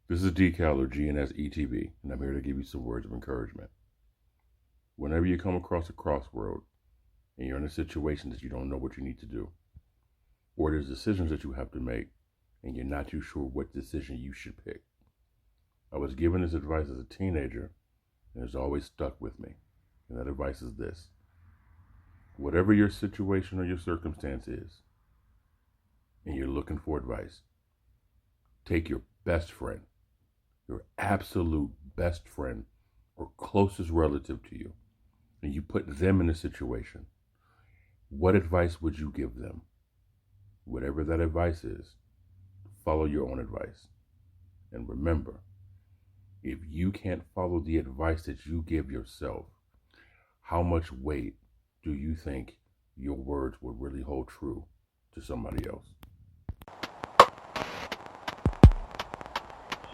This is D.E.H.R or GNS and I'm here to give you some words of encouragement. Whenever you come across a crossroad and you're in a situation that you don't know what you need to do, or there's decisions that you have to make and you're not too sure what decision you should pick. I was given this advice as a teenager and it's always stuck with me. And that advice is this: whatever your situation or your circumstance is, and you're looking for advice, take your best friend, your absolute best friend or closest relative to you, and you put them in a situation. What advice would you give them? Whatever that advice is, follow your own advice. And remember, if you can't follow the advice that you give yourself, how much weight do you think your words would really hold true to somebody else?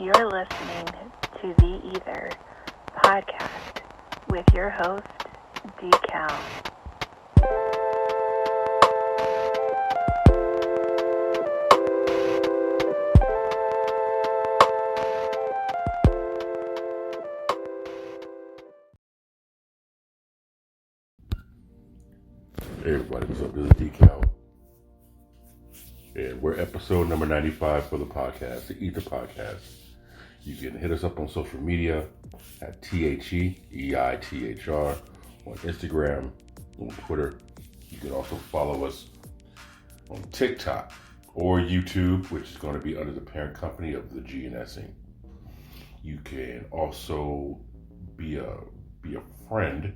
You're listening to the E.I.T.H.R podcast with your host, D.Cal. Hey everybody, what's up? This is D.Cal. And we're episode number 95 for the podcast, the E.I.T.H.R podcast. You can hit us up on social media at E.I.T.H.R on Instagram, on Twitter. You can also follow us on TikTok or YouTube, which is going to be under the parent company of the GNSing. You can also be a friend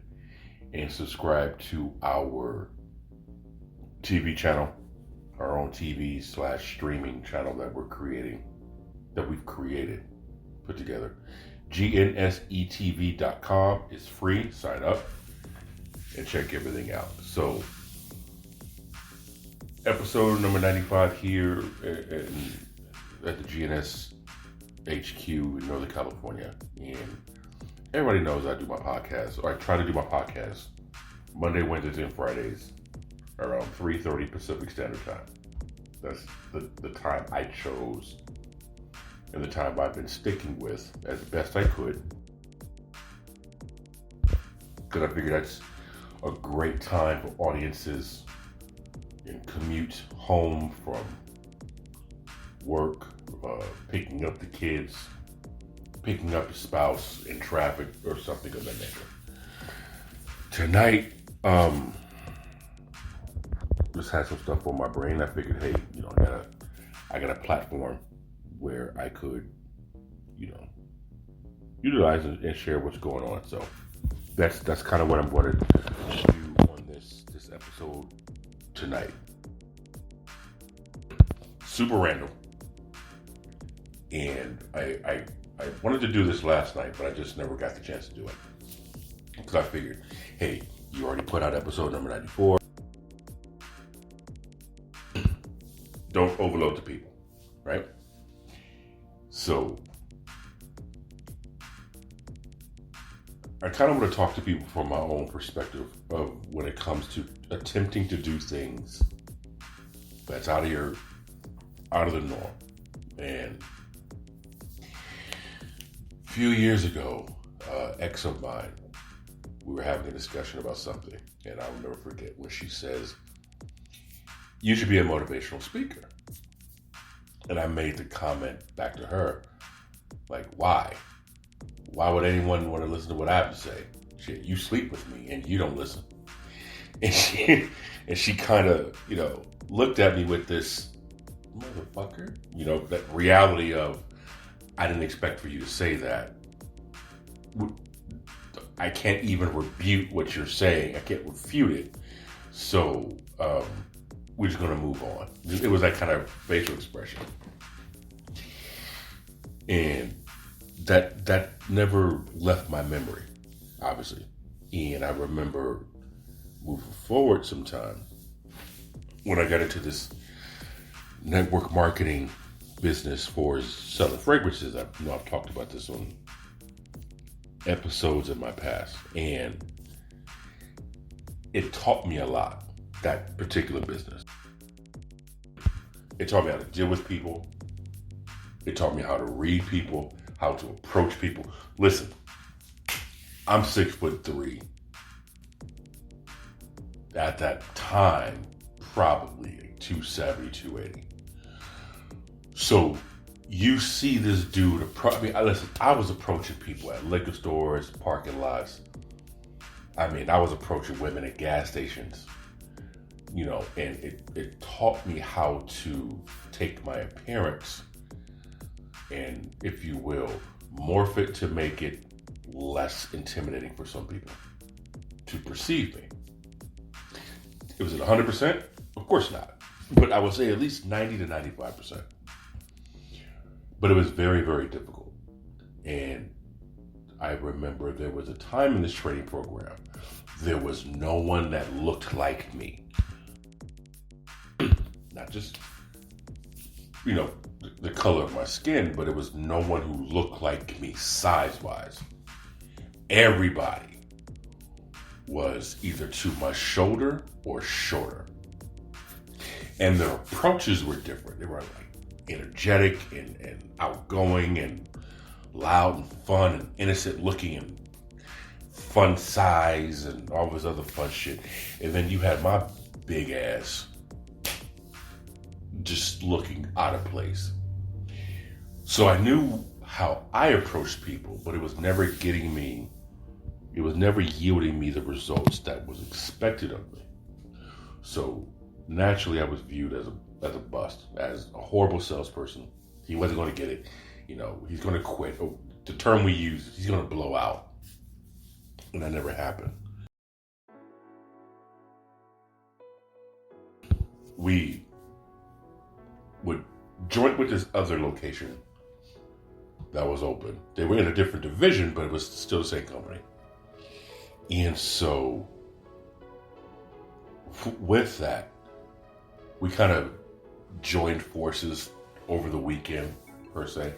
and subscribe to our TV channel, our own TV/streaming channel that we've created, put together. GNSETV.com is free. Sign up and check everything out. So, episode number 95 here at the GNS HQ in Northern California. And everybody knows I do my podcast, or I try to do my podcast Monday, Wednesdays, and Fridays around 3:30 Pacific Standard Time. That's the time I chose and the time I've been sticking with as best I could, because I figure that's a great time for audiences and commute home from work, picking up the kids, picking up a spouse in traffic or something of that nature. Tonight, just had some stuff on my brain. I figured, hey, I got a platform where I could, utilize and share what's going on. So that's kind of what I'm going to do on this episode tonight. Super random. And I wanted to do this last night, but I just never got the chance to do it. Because I figured, hey, you already put out episode number 94. Don't overload the people, right? So, I kind of want to talk to people from my own perspective of when it comes to attempting to do things that's out of the norm. And a few years ago, ex of mine, we were having a discussion about something, and I'll never forget when she says, "You should be a motivational speaker." And I made the comment back to her, like, why? Why would anyone want to listen to what I have to say? Shit, you sleep with me and you don't listen. And she kind of, looked at me with this motherfucker, that reality of, I didn't expect for you to say that. I can't even refute what you're saying. I can't refute it. So, we're just going to move on. It was that kind of facial expression. And that never left my memory, obviously. And I remember moving forward sometime when I got into this network marketing business for selling fragrances. I've talked about this on episodes in my past. And it taught me a lot. That particular business. It taught me how to deal with people. It taught me how to read people, how to approach people. Listen, I'm 6'3". At that time, probably 270, 280. So you see this dude, listen, I was approaching people at liquor stores, parking lots. I was approaching women at gas stations, and it taught me how to take my appearance and, if you will, morph it to make it less intimidating for some people to perceive me. Was it 100%? Of course not. But I would say at least 90 to 95%. But it was very, very difficult. And I remember there was a time in this training program, there was no one that looked like me. Not just, the color of my skin, but it was no one who looked like me size-wise. Everybody was either to my shoulder or shorter. And their approaches were different. They were like energetic and outgoing and loud and fun and innocent looking and fun size and all this other fun shit. And then you had my big ass just looking out of place. So I knew how I approached people, but it was never yielding me the results that was expected of me. So naturally I was viewed as a bust, as a horrible salesperson. He wasn't going to get it. He's going to quit. Oh, the term we use, he's going to blow out. And that never happened. We would joint with this other location that was open. They were in a different division, but it was still the same company. And so with that, we kind of joined forces over the weekend, per se.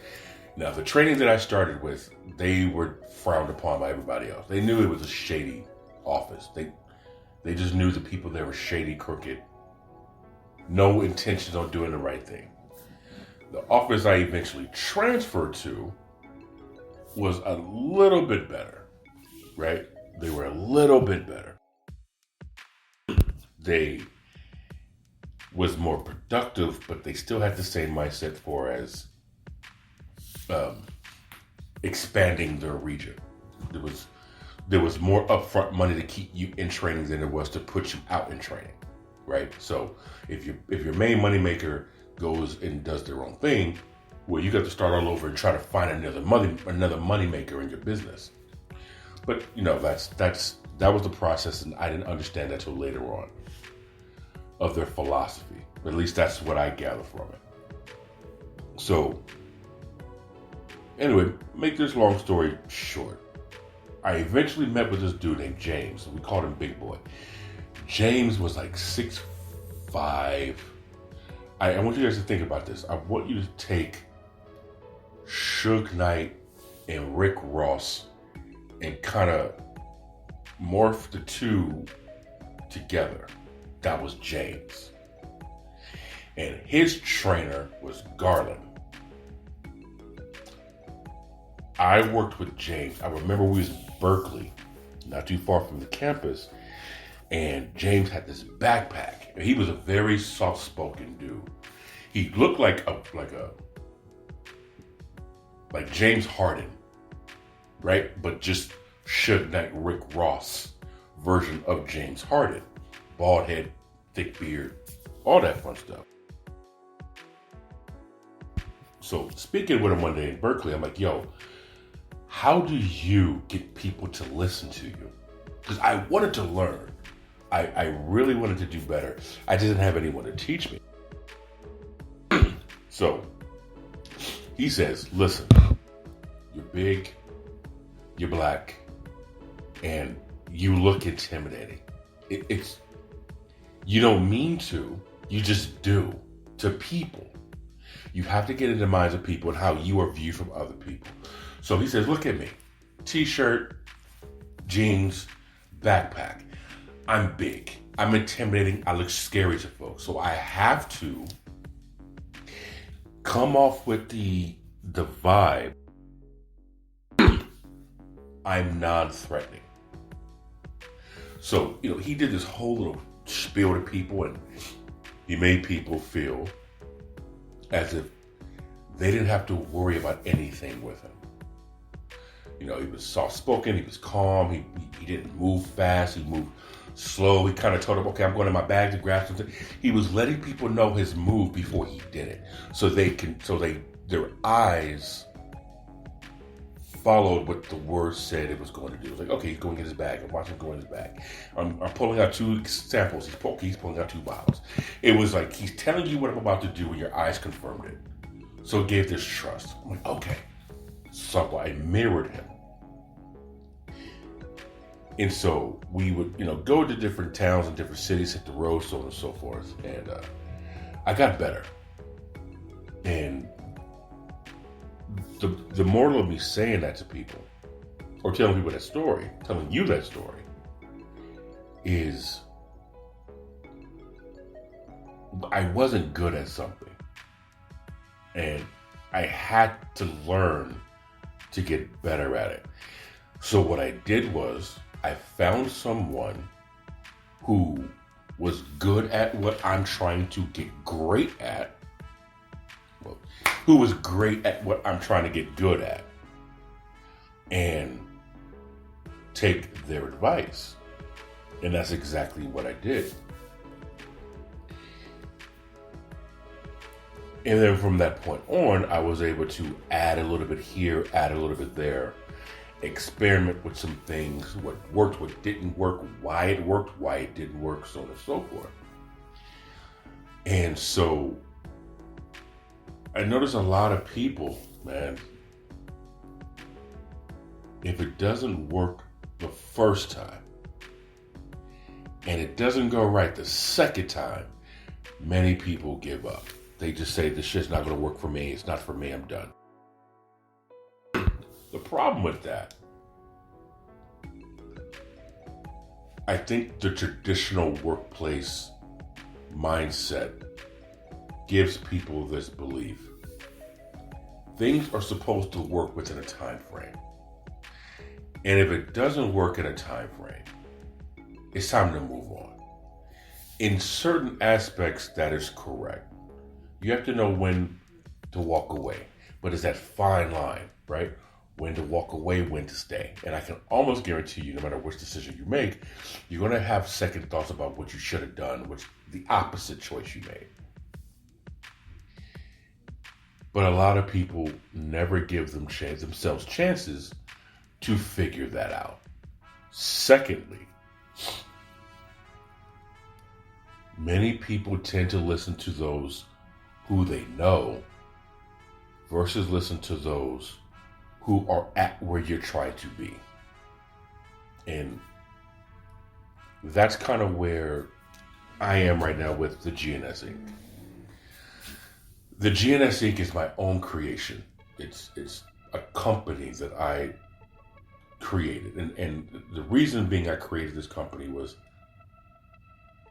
Now, the training that I started with, they were frowned upon by everybody else. They knew it was a shady office. They just knew the people there were shady, crooked, no intentions on doing the right thing. The office I eventually transferred to was a little bit better, right? They were a little bit better. They was more productive, but they still had the same mindset for as expanding their region. There was more upfront money to keep you in training than there was to put you out in training, right? So if your main moneymaker goes and does their own thing, well, you got to start all over and try to find another moneymaker in your business. But that was the process, and I didn't understand that till later on of their philosophy. At least that's what I gather from it. So anyway, make this long story short, I eventually met with this dude named James. We called him Big Boy. James was like 6'5". I want you guys to think about this. I want you to take Suge Knight and Rick Ross and kind of morph the two together. That was James. And his trainer was Garland. I worked with James. I remember we was in Berkeley, not too far from the campus, and James had this backpack. And he was a very soft-spoken dude. He looked like James Harden, right? But just Suge Knight, Rick Ross version of James Harden. Bald head, thick beard, all that fun stuff. So speaking with him one day in Berkeley, I'm like, yo, how do you get people to listen to you? Because I wanted to learn. I really wanted to do better. I didn't have anyone to teach me. So he says, listen, you're big, you're black, and you look intimidating. It's you don't mean to, you just do to people. You have to get into the minds of people and how you are viewed from other people. So he says, look at me. T-shirt, jeans, backpack. I'm big. I'm intimidating. I look scary to folks. So I have to come off with the vibe, I'm non-threatening. So, he did this whole little spiel to people, and he made people feel as if they didn't have to worry about anything with him. He was soft-spoken, he was calm, he didn't move fast, he moved slow. He kind of told them, okay, I'm going to my bag to grab something. He was letting people know his move before he did it. So their eyes followed what the words said it was going to do. It was like, okay, he's going in his bag. I'm watching him go in his bag. I'm pulling out 2 samples. He's pulling out 2 bottles. It was like, he's telling you what I'm about to do, and your eyes confirmed it. So it gave this trust. I'm like, okay. So I mirrored him. And so we would, go to different towns and different cities, hit the road, so on and so forth. And I got better. And the moral of me saying that to people, or telling people that story, telling you that story, is I wasn't good at something. And I had to learn to get better at it. So what I did was, I found someone who was good at what I'm trying to get great at. Well, who was great at what I'm trying to get good at. And take their advice. And that's exactly what I did. And then from that point on, I was able to add a little bit here, add a little bit there, experiment with some things, what worked, what didn't work, why it worked, why it didn't work, so on and so forth. And so I notice a lot of people, man, if it doesn't work the first time and it doesn't go right the second time, many people give up. They just say, this shit's not going to work for me. It's not for me. I'm done. The problem with that, I think the traditional workplace mindset gives people this belief. Things are supposed to work within a time frame. And if it doesn't work in a time frame, it's time to move on. In certain aspects, that is correct. You have to know when to walk away. But it's that fine line, right? When to walk away, when to stay. And I can almost guarantee you, no matter which decision you make, you're going to have second thoughts about what you should have done, which the opposite choice you made. But a lot of people never give themselves chances to figure that out. Secondly, many people tend to listen to those who they know versus listen to those who are at where you're trying to be. And that's kind of where I am right now with the GNS Inc. The GNS Inc. is my own creation. It's a company that I created. And the reason being I created this company was,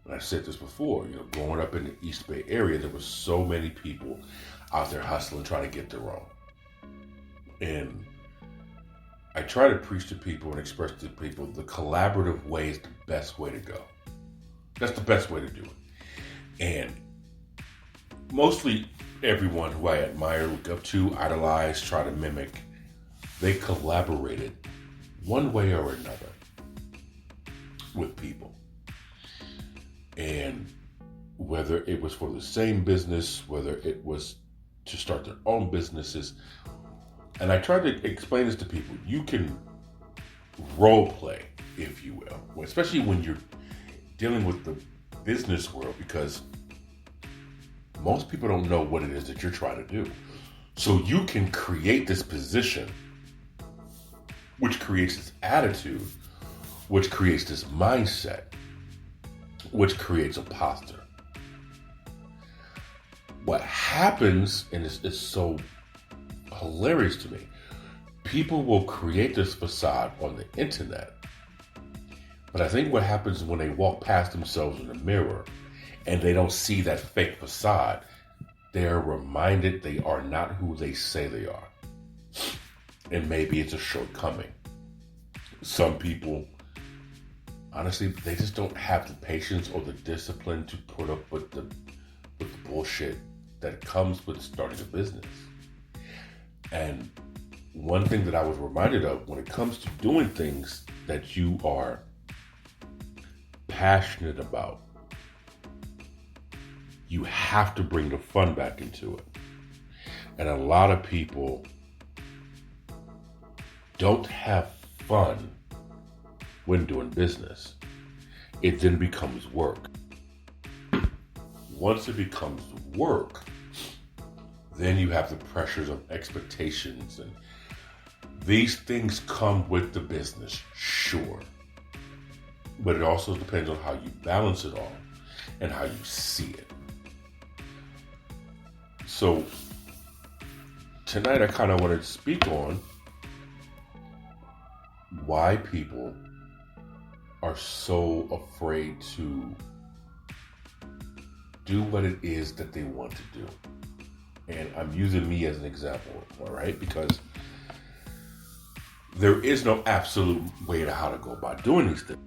and I've said this before, growing up in the East Bay area, there was so many people out there hustling, trying to get their own. And I try to preach to people and express to people the collaborative way is the best way to go. That's the best way to do it. And mostly everyone who I admire, look up to, idolize, try to mimic, they collaborated one way or another with people. And whether it was for the same business, whether it was to start their own businesses. And I try to explain this to people. You can role play, if you will, especially when you're dealing with the business world, because most people don't know what it is that you're trying to do. So you can create this position, which creates this attitude, which creates this mindset, which creates a posture. What happens, and it's so hilarious to me, people will create this facade on the internet. But I think what happens when they walk past themselves in the mirror and they don't see that fake facade, they're reminded they are not who they say they are. And maybe it's a shortcoming. Some people, honestly, they just don't have the patience or the discipline to put up with the bullshit that comes with starting a business. And one thing that I was reminded of when it comes to doing things that you are passionate about, you have to bring the fun back into it. And a lot of people don't have fun when doing business. It then becomes work. Once it becomes work, then you have the pressures of expectations, and these things come with the business, sure. But it also depends on how you balance it all and how you see it. So tonight I kind of wanted to speak on why people are so afraid to do what it is that they want to do. And I'm using me as an example, all right? Because there is no absolute way to how to go about doing these things.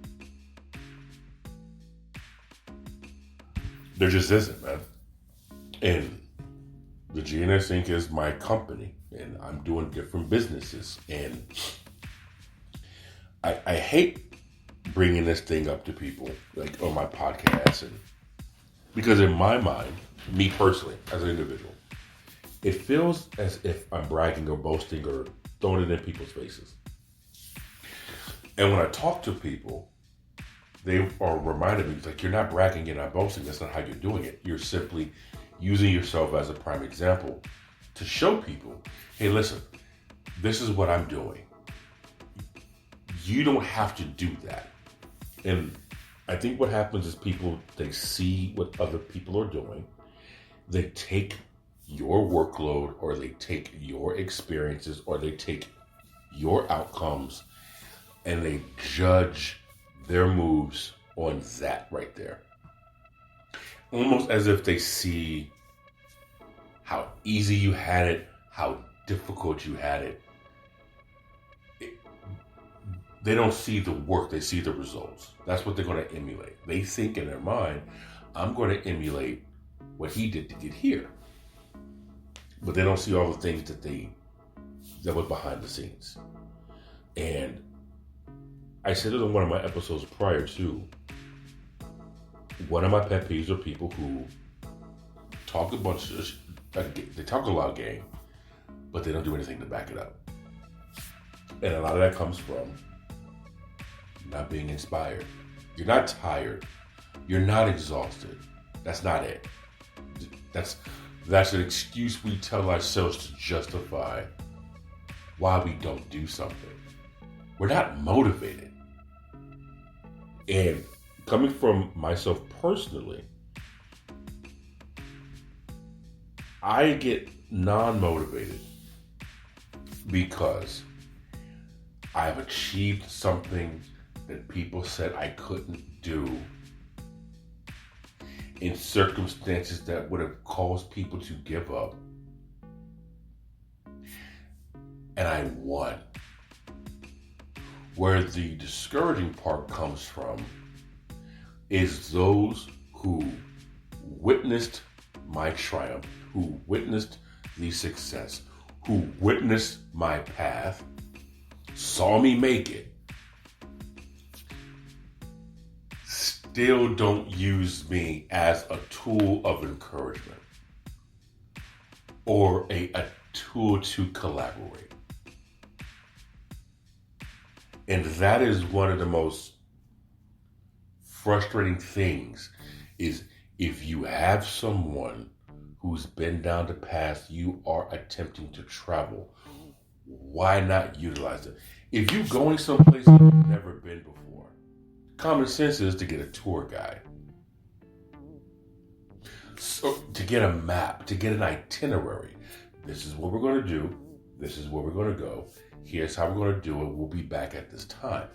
There just isn't, man. And the GNS Inc. is my company, and I'm doing different businesses. And I hate bringing this thing up to people, like on my podcast, and because in my mind, me personally, as an individual, it feels as if I'm bragging or boasting or throwing it in people's faces. And when I talk to people, they are reminded me, it's like, you're not bragging, you're not boasting. That's not how you're doing it. You're simply using yourself as a prime example to show people, hey, listen, this is what I'm doing. You don't have to do that. And I think what happens is people, they see what other people are doing. They take your workload, or they take your experiences, or they take your outcomes, and they judge their moves on that right there. Almost as if they see how easy you had it, how difficult you had it. They don't see the work, they see the results. That's what they're going to emulate. They think in their mind, I'm going to emulate what he did to get here. But they don't see all the things that was behind the scenes. And I said it in one of my episodes prior to, one of my pet peeves are people who talk a bunch of, they talk a lot of game, but they don't do anything to back it up. And a lot of that comes from not being inspired. You're not tired. You're not exhausted. That's not it. That's an excuse we tell ourselves to justify why we don't do something. We're not motivated. And coming from myself personally, I get non-motivated because I've achieved something that people said I couldn't do in circumstances that would have caused people to give up. And I won. Where the discouraging part comes from is those who witnessed my triumph, who witnessed the success, who witnessed my path, saw me make it, still don't use me as a tool of encouragement or a tool to collaborate. And that is one of the most frustrating things, is if you have someone who's been down the path you are attempting to travel, why not utilize it? If you're going someplace you've never been before, common sense is to get a tour guide. So to get a map, to get an itinerary. This is what we're going to do. This is where we're going to go. Here's how we're going to do it. We'll be back at this time.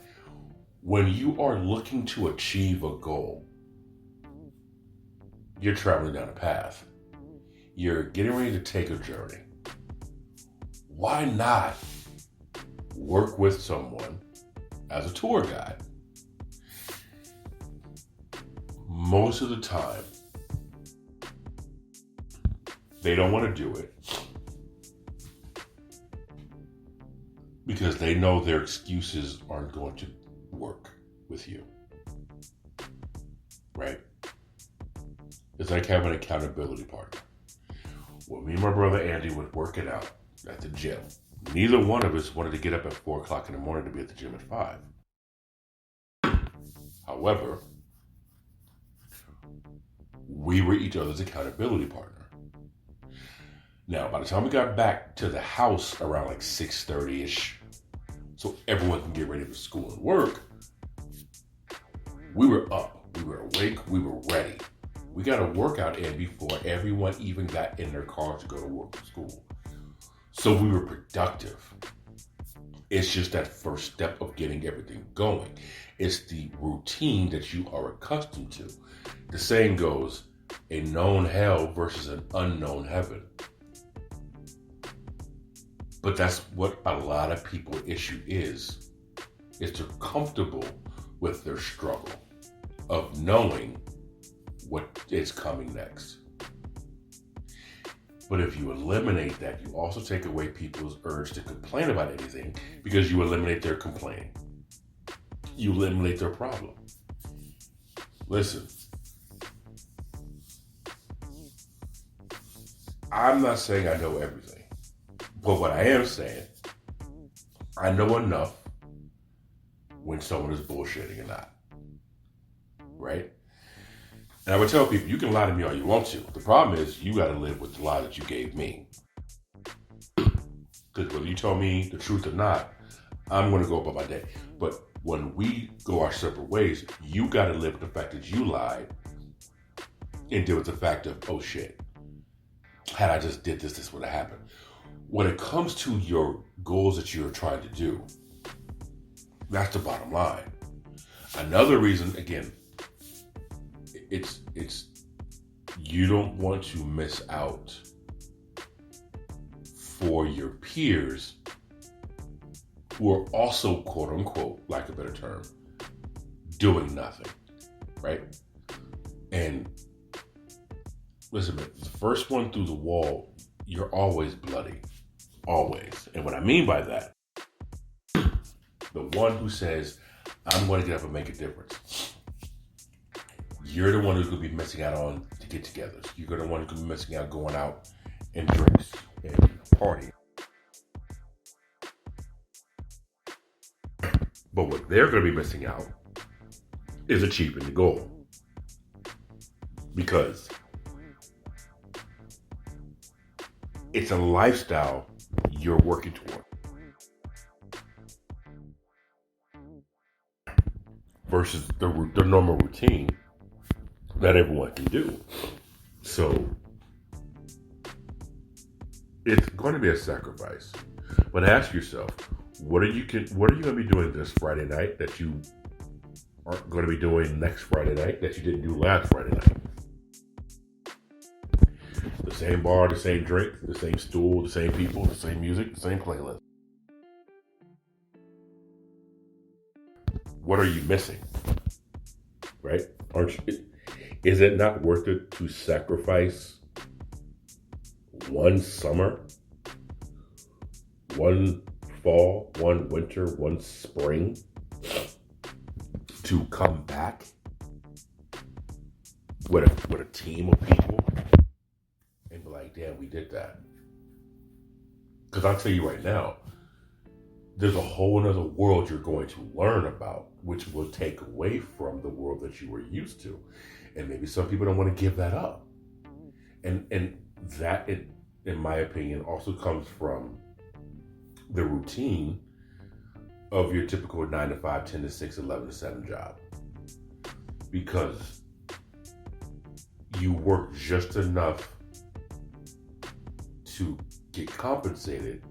When you are looking to achieve a goal, you're traveling down a path. you're getting ready to take a journey. Why not work with someone as a tour guide? Most of the time, they don't want to do it because they know their excuses aren't going to work with you, right? It's like having an accountability partner. When me and my brother Andy were working out at the gym, neither one of us wanted to get up at 4 o'clock in the morning to be at the gym at 5. However, we were each other's accountability partner. Now, by the time we got back to the house around like 6:30ish, so everyone can get ready for school and work, we were up, we were awake, we were ready. We got a workout in before everyone even got in their cars to go to work or school. So we were productive. It's just that first step of getting everything going. It's the routine that you are accustomed to. The saying goes, a known hell versus an unknown heaven. But that's what a lot of people's issue is they're comfortable with their struggle of knowing what is coming next. But if you eliminate that, you also take away people's urge to complain about anything because you eliminate their complaining. You eliminate their problem. Listen, I'm not saying I know everything, but what I am saying, I know enough when someone is bullshitting or not, right? And I would tell people, you can lie to me all you want to. The problem is you got to live with the lie that you gave me. Because whether you tell me the truth or not, I'm going to go about my day. But when we go our separate ways, you got to live with the fact that you lied and deal with the fact of, oh shit, had I just did this, this would have happened. When it comes to your goals that you're trying to do, that's the bottom line. Another reason, again, it's you don't want to miss out for your peers who are also, quote unquote, like a better term, doing nothing, right? And listen, man, the first one through the wall, you're always bloody, always. And what I mean by that, the one who says, I'm going to get up and make a difference. You're the one who's going to be missing out on the get-togethers. You're the one who's going to be missing out going out and drinks and party. But what they're going to be missing out is achieving the goal. Because it's a lifestyle you're working toward. Versus the normal routine that everyone can do. So it's going to be a sacrifice. But ask yourself, what are you going to be doing this Friday night that you aren't going to be doing next Friday night that you didn't do last Friday night? The same bar, the same drink, the same stool, the same people, the same music, the same playlist. What are you missing? Right? Is it not worth it to sacrifice one summer, one fall, one winter, one spring to come back with a team of people and be like, damn, we did that? Because I'll tell you right now, there's a whole other world you're going to learn about, which will take away from the world that you were used to. And maybe some people don't want to give that up. And that, in my opinion, also comes from the routine of your typical 9 to 5, 10 to 6, 11 to 7 job. Because you work just enough to get compensated,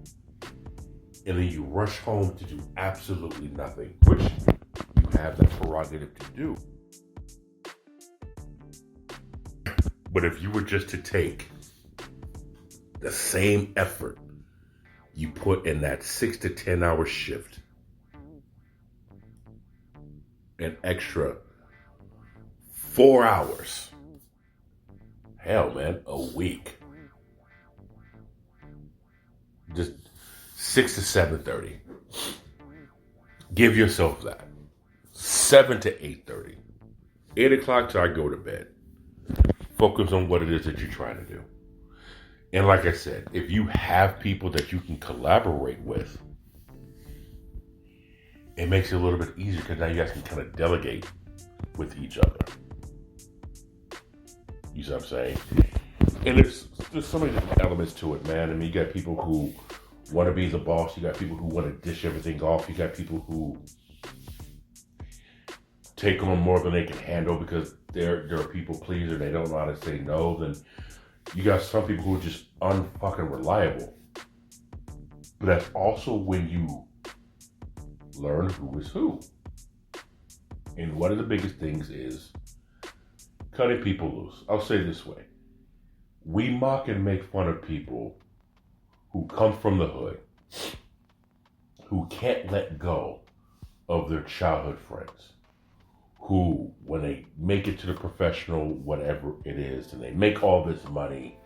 and then you rush home to do absolutely nothing, which you have the prerogative to do. But if you were just to take the same effort you put in that 6 to 10 hour shift, an extra 4 hours, hell man, a week, just 6 to 7:30. Give yourself that. 7 to 8:30. 8 o'clock till I go to bed. Focus on what it is that you're trying to do. And like I said, if you have people that you can collaborate with, it makes it a little bit easier because now you guys can kind of delegate with each other. You see what I'm saying? And there's so many different elements to it, man. I mean, you got people who want to be the boss. You got people who want to dish everything off. You got people who take on more than they can handle because they're a people pleaser. They don't know how to say no. Then you got some people who are just unfucking reliable. But that's also when you learn who is who. And one of the biggest things is cutting people loose. I'll say it this way. We mock and make fun of people who come from the hood, who can't let go of their childhood friends, who, when they make it to the professional, whatever it is, and they make all this money,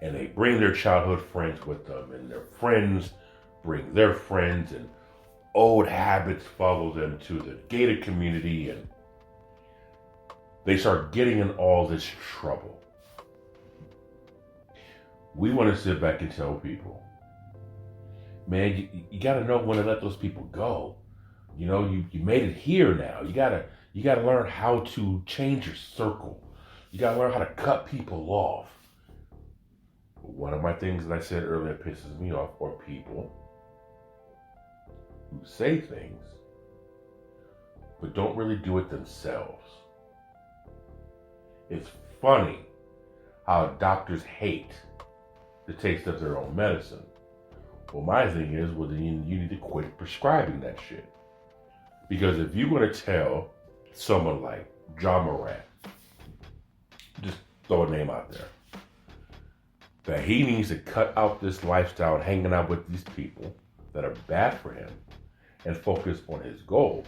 and they bring their childhood friends with them, and their friends bring their friends, and old habits follow them to the gated community, and they start getting in all this trouble. We want to sit back and tell people, man, you got to know when to let those people go. You know, you made it here now. You gotta learn how to change your circle. You gotta learn how to cut people off. One of my things that I said earlier pisses me off are people who say things but don't really do it themselves. It's funny how doctors hate the taste of their own medicine. Well, my thing is, well, then you need to quit prescribing that shit. Because if you're going to tell someone like John Moran, just throw a name out there, that he needs to cut out this lifestyle and hanging out with these people that are bad for him and focus on his goal,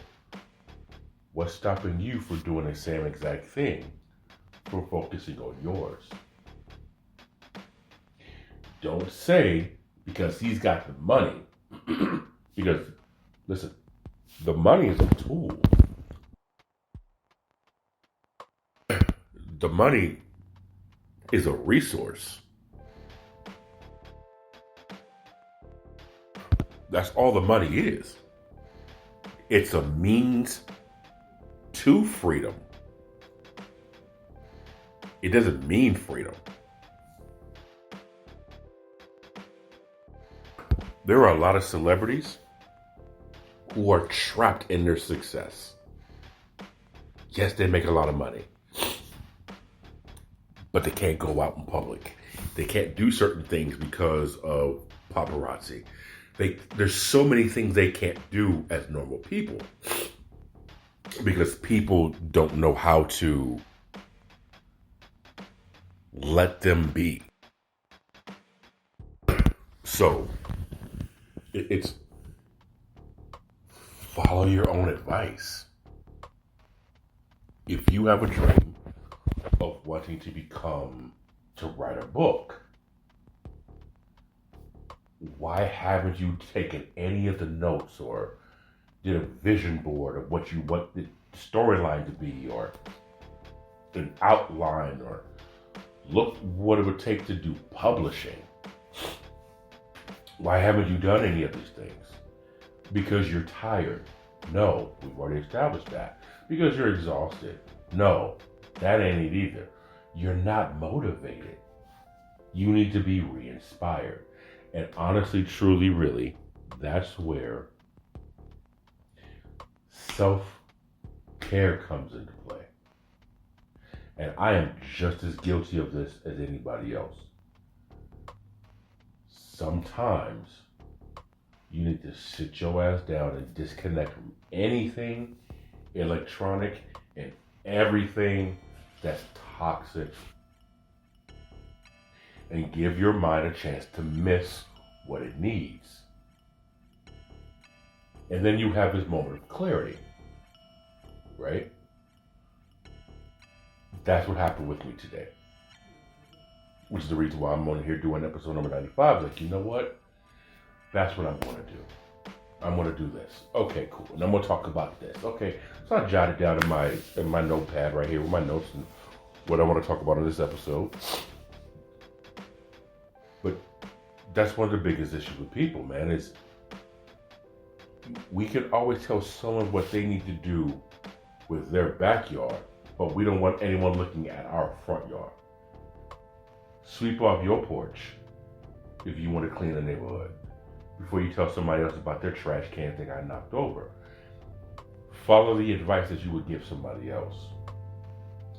what's stopping you from doing the same exact thing, from focusing on yours? Don't say because he's got the money. Because, listen, the money is a tool. The money is a resource. That's all the money is. It's a means to freedom. It doesn't mean freedom. There are a lot of celebrities who are trapped in their success. Yes, they make a lot of money, but they can't go out in public. They can't do certain things because of paparazzi. There's so many things they can't do as normal people because people don't know how to let them be. So it's follow your own advice. If you have a dream of wanting to write a book, why haven't you taken any of the notes or did a vision board of what you want the storyline to be, or an outline, or look what it would take to do publishing? Why haven't you done any of these things? Because you're tired. No, we've already established that. Because you're exhausted. No, that ain't it either. You're not motivated. You need to be re-inspired. And honestly, truly, really, that's where self-care comes into play. And I am just as guilty of this as anybody else. Sometimes you need to sit your ass down and disconnect from anything electronic and everything that's toxic. and give your mind a chance to miss what it needs. And then you have this moment of clarity, right? That's what happened with me today. Which is the reason why I'm on here doing episode number 95. Like, you know what? That's what I'm going to do. I'm going to do this. Okay, cool. And I'm going to talk about this. Okay. So I jotted down in my notepad right here with my notes and what I want to talk about in this episode. But that's one of the biggest issues with people, man, is we can always tell someone what they need to do with their backyard, but we don't want anyone looking at our front yard. Sweep off your porch if you want to clean the neighborhood before you tell somebody else about their trash cans they got knocked over. Follow the advice that you would give somebody else.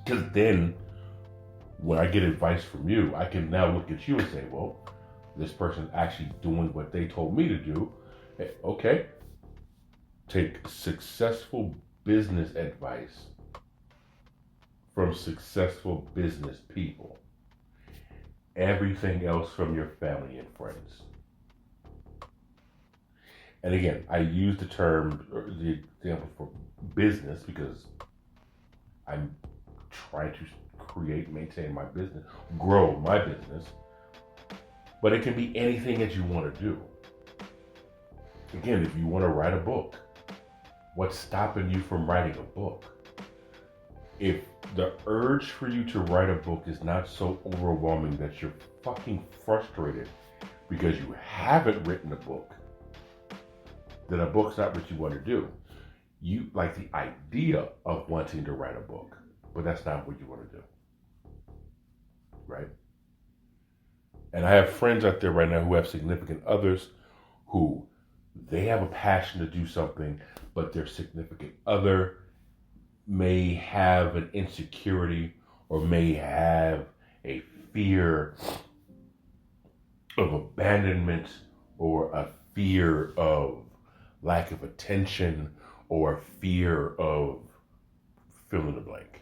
Because then, when I get advice from you, I can now look at you and say, well, this person's actually doing what they told me to do. Okay. Take successful business advice from successful business people. Everything else from your family and friends. And again, I use the term, or the example for business because I'm trying to maintain my business, grow my business. But it can be anything that you want to do. Again, if you want to write a book, what's stopping you from writing a book? If the urge for you to write a book is not so overwhelming that you're fucking frustrated because you haven't written a book, then a book's not what you want to do. You like the idea of wanting to write a book, but that's not what you want to do. Right? And I have friends out there right now who have significant others who they have a passion to do something, but their significant other may have an insecurity or may have a fear of abandonment or a fear of lack of attention or a fear of fill in the blank.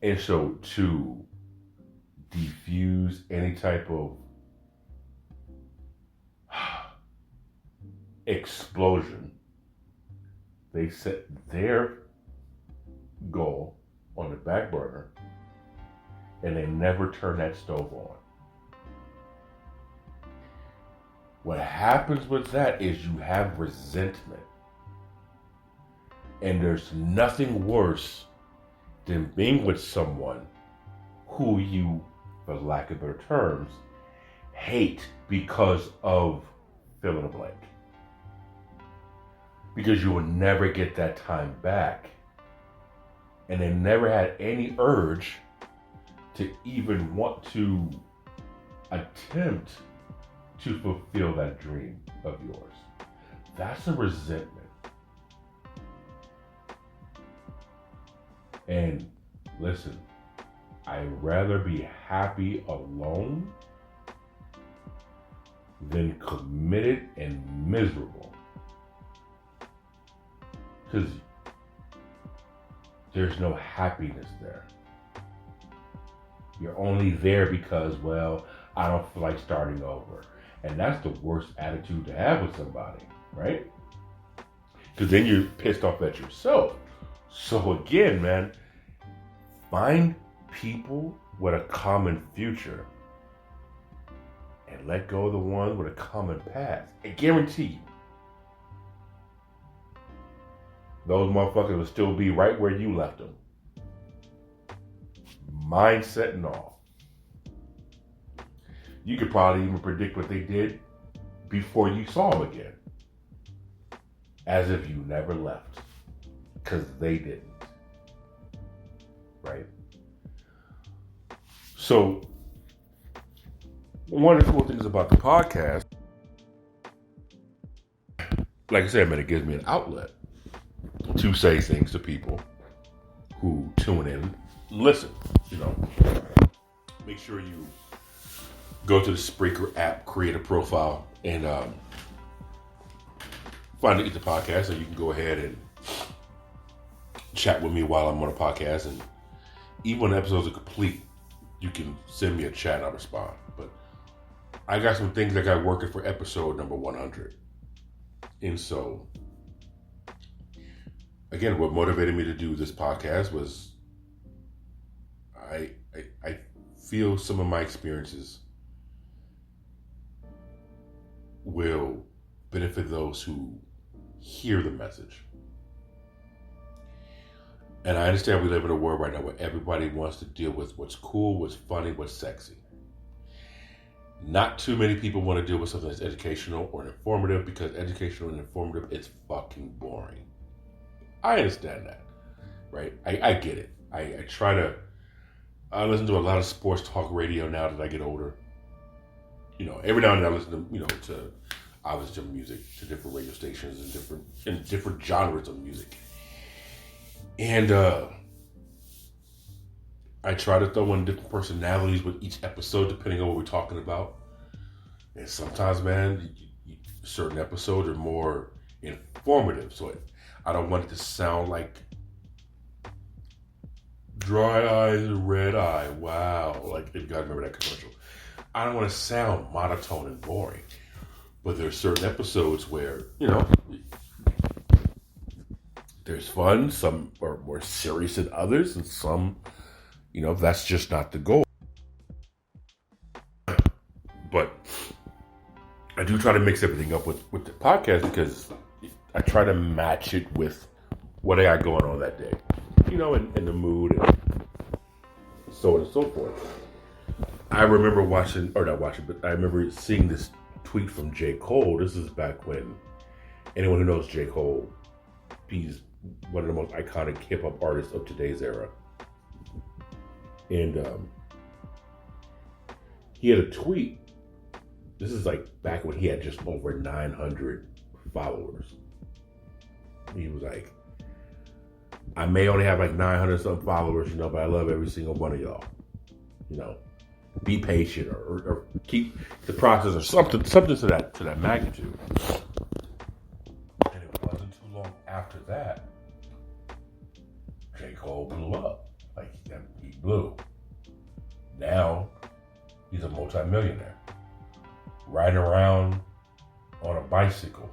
And so to diffuse any type of explosion, they set their goal on the back burner and they never turn that stove on. What happens with that is you have resentment. And there's nothing worse than being with someone who you, for lack of better terms, hate because of fill in the blank. Because you will never get that time back. And they never had any urge to even want to attempt to fulfill that dream of yours. That's a resentment. And listen, I'd rather be happy alone than committed and miserable. Because there's no happiness there. You're only there because, well, I don't feel like starting over. And that's the worst attitude to have with somebody, right? Because then you're pissed off at yourself. So again, man, find people with a common future and let go of the ones with a common past. I guarantee you, those motherfuckers will still be right where you left them. Mindset and all. You could probably even predict what they did before you saw them again. As if you never left. Because they didn't. Right? So, one of the cool things about the podcast, like I said, man, it gives me an outlet to say things to people who tune in, listen, you know. Make sure you go to the Spreaker app, create a profile, and find the E.I.T.H.R podcast, so you can go ahead and chat with me while I'm on a podcast. And even when the episodes are complete, you can send me a chat and I'll respond. But I got some things I got working for episode number 100. And so, again, what motivated me to do this podcast was I feel some of my experiences will benefit those who hear the message. And I understand we live in a world right now where everybody wants to deal with what's cool, what's funny, what's sexy. Not too many people want to deal with something that's educational or informative, because educational and informative is fucking boring. I understand that, right? I get it. I listen to a lot of sports talk radio now that I get older. Every now and then I listen to obviously music, to different radio stations and different genres of music. And I try to throw in different personalities with each episode, depending on what we're talking about. And sometimes, man, certain episodes are more informative. So I don't want it to sound like dry eyes, red eye. Wow. Like, if you guys remember that commercial. I don't want to sound monotone and boring. But there's certain episodes where, there's fun. Some are more serious than others. And some, that's just not the goal. But I do try to mix everything up with the podcast, because I try to match it with what I got going on that day. In the mood and so on and so forth. I remember I remember seeing this tweet from J. Cole. This is back when, anyone who knows J. Cole, he's one of the most iconic hip-hop artists of today's era. And he had a tweet. This is like back when he had just over 900 followers. He was like, I may only have like 900 some followers, but I love every single one of y'all. Be patient or keep the process, or something to that magnitude. And it wasn't too long after that, J. Cole blew up. Like, he blew. Now he's a multimillionaire, riding around on a bicycle,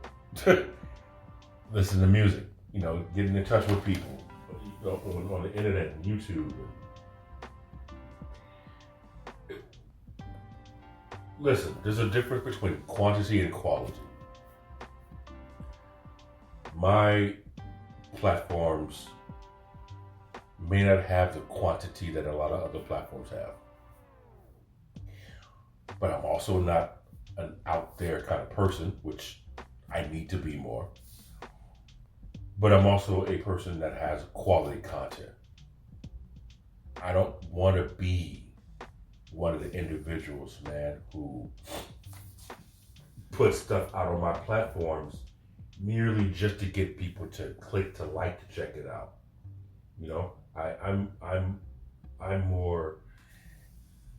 listening to music, getting in touch with people, on the internet and YouTube. Listen, there's a difference between quantity and quality. My platforms may not have the quantity that a lot of other platforms have. But I'm also not an out there kind of person, which I need to be more. But I'm also a person that has quality content. I don't want to be one of the individuals, man, who puts stuff out on my platforms merely just to get people to click to like to check it out. I'm more,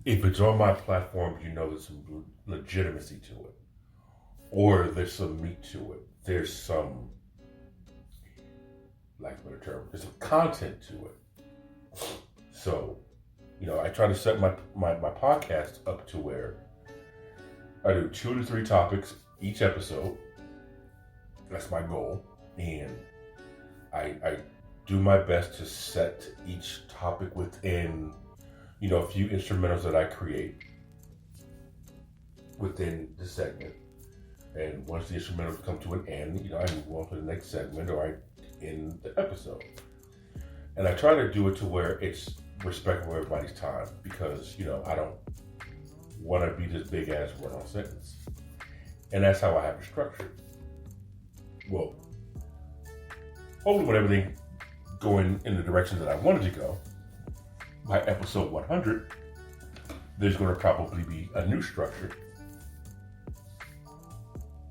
if it's on my platform, there's some legitimacy to it, or there's some meat to it. There's some, lack of a better term, there's some content to it. So, I try to set my podcast up to where I do 2 to 3 topics each episode. That's my goal. And I do my best to set each topic within, a few instrumentals that I create within the segment. And once the instrumentals come to an end, I move on to the next segment, or I end the episode. And I try to do it to where it's respectful of everybody's time, because I don't want to be this big ass run-on sentence, and that's how I have it structured. Well, hopefully, when everything going in the direction that I wanted to go, by episode 100, there's going to probably be a new structure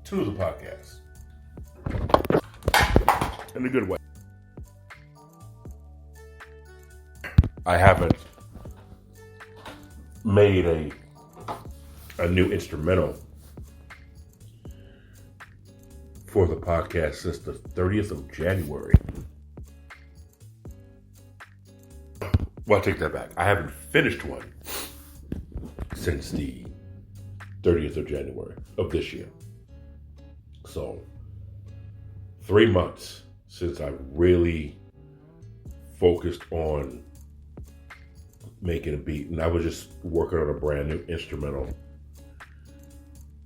to the podcast, in a good way. I haven't made a new instrumental for the podcast since the 30th of January. Well, I take that back. I haven't finished one since the 30th of January of this year. So 3 months since I really focused on making a beat, and I was just working on a brand new instrumental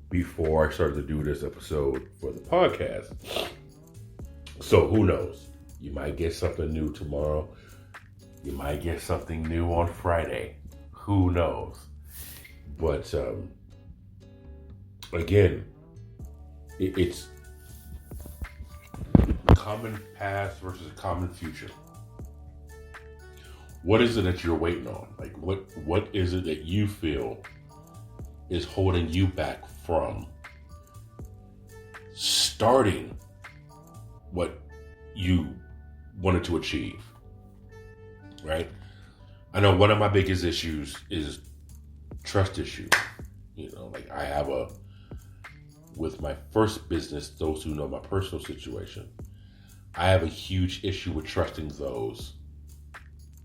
before I started to do this episode for the podcast. So who knows? You might get something new tomorrow. You might get something new on Friday. Who knows? But again, it's common past versus a common future. What is it that you're waiting on? Like, what is it that you feel is holding you back from starting what you wanted to achieve? Right? I know one of my biggest issues is trust issues. You know, like I have with my first business, those who know my personal situation, I have a huge issue with trusting those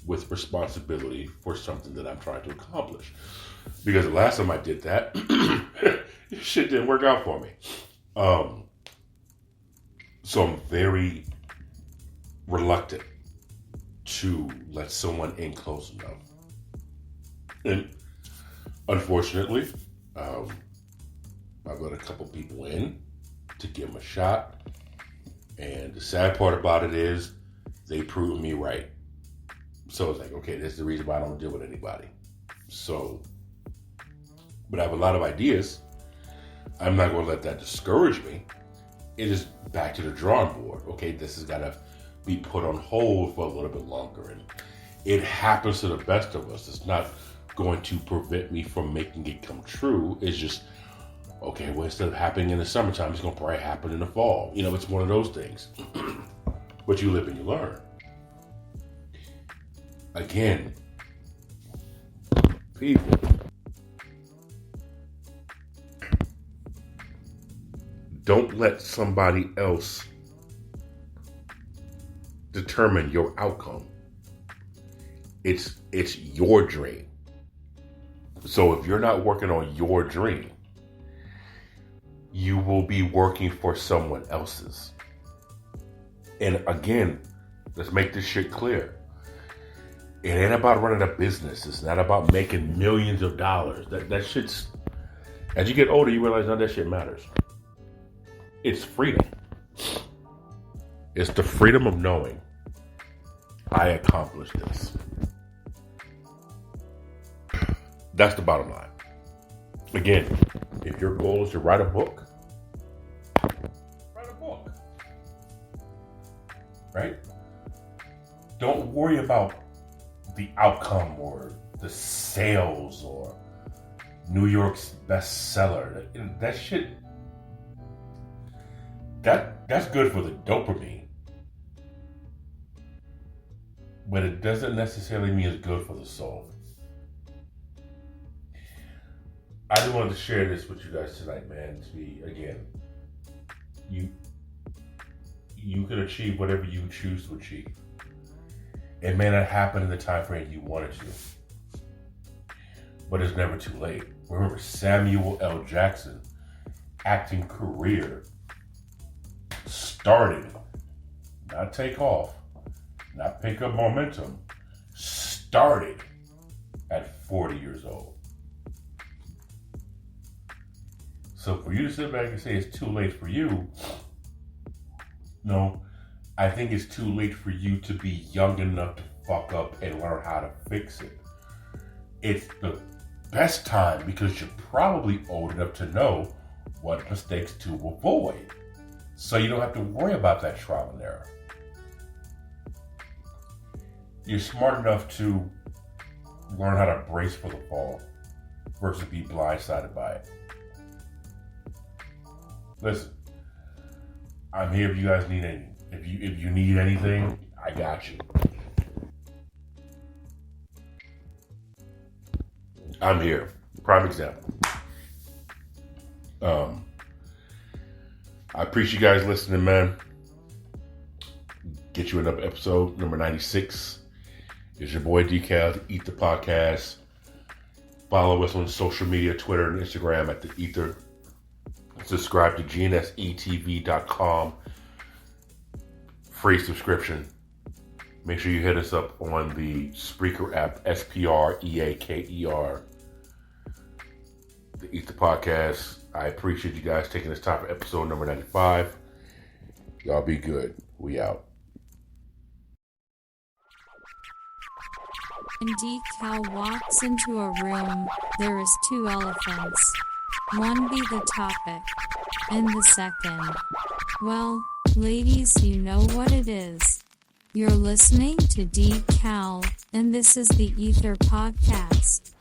with responsibility for something that I'm trying to accomplish. Because the last time I did that, shit didn't work out for me. So I'm very reluctant to let someone in close enough. And unfortunately, I've let a couple people in to give them a shot. And the sad part about it is they proved me right. So it's like, okay, this is the reason why I don't deal with anybody. So, but I have a lot of ideas. I'm not going to let that discourage me. It is back to the drawing board. Okay, this has got to be put on hold for a little bit longer. And it happens to the best of us. It's not going to prevent me from making it come true. It's just, okay, well, instead of happening in the summertime, it's going to probably happen in the fall. You know, it's one of those things. But you live and you learn. Again, people, don't let somebody else determine your outcome. It's your dream. So if you're not working on your dream, you will be working for someone else's. And again, let's make this shit clear. It ain't about running a business. It's not about making millions of dollars. That shit's, as you get older, you realize none of that shit matters. It's freedom. It's the freedom of knowing I accomplished this. That's the bottom line. Again, if your goal is to write a book, write a book. Right? Don't worry about the outcome or the sales or New York's bestseller. That shit, that's good for the dopamine. But it doesn't necessarily mean it's good for the soul. I just wanted to share this with you guys tonight, man. To be, again, you can achieve whatever you choose to achieve. It may not happen in the time frame you want it to, but it's never too late. Remember, Samuel L. Jackson, acting career started, not take off, not pick up momentum, started at 40 years old. So for you to sit back and say it's too late for you, no, I think it's too late for you to be young enough to fuck up and learn how to fix it. It's the best time because you're probably old enough to know what mistakes to avoid. So you don't have to worry about that trial and error. You're smart enough to learn how to brace for the fall versus be blindsided by it. Listen, I'm here if you guys need anything. If you need anything, I got you. I'm here. Prime example. I appreciate you guys listening, man. Get you another episode, number 96. It's your boy Decal, the E.I.T.H.R podcast. Follow us on social media, Twitter and Instagram at the E.I.T.H.R. Subscribe to gnsetv.com. Free subscription. Make sure you hit us up on the Spreaker app, S-P-R-E-A-K-E-R. The E.I.T.H.R. podcast. I appreciate you guys taking this time for episode number 95. Y'all be good. We out. When Decal walks into a room, there is 2 elephants. One be the topic, and the second. Well, ladies, you know what it is. You're listening to Decal, and this is the E.I.T.H.R. podcast.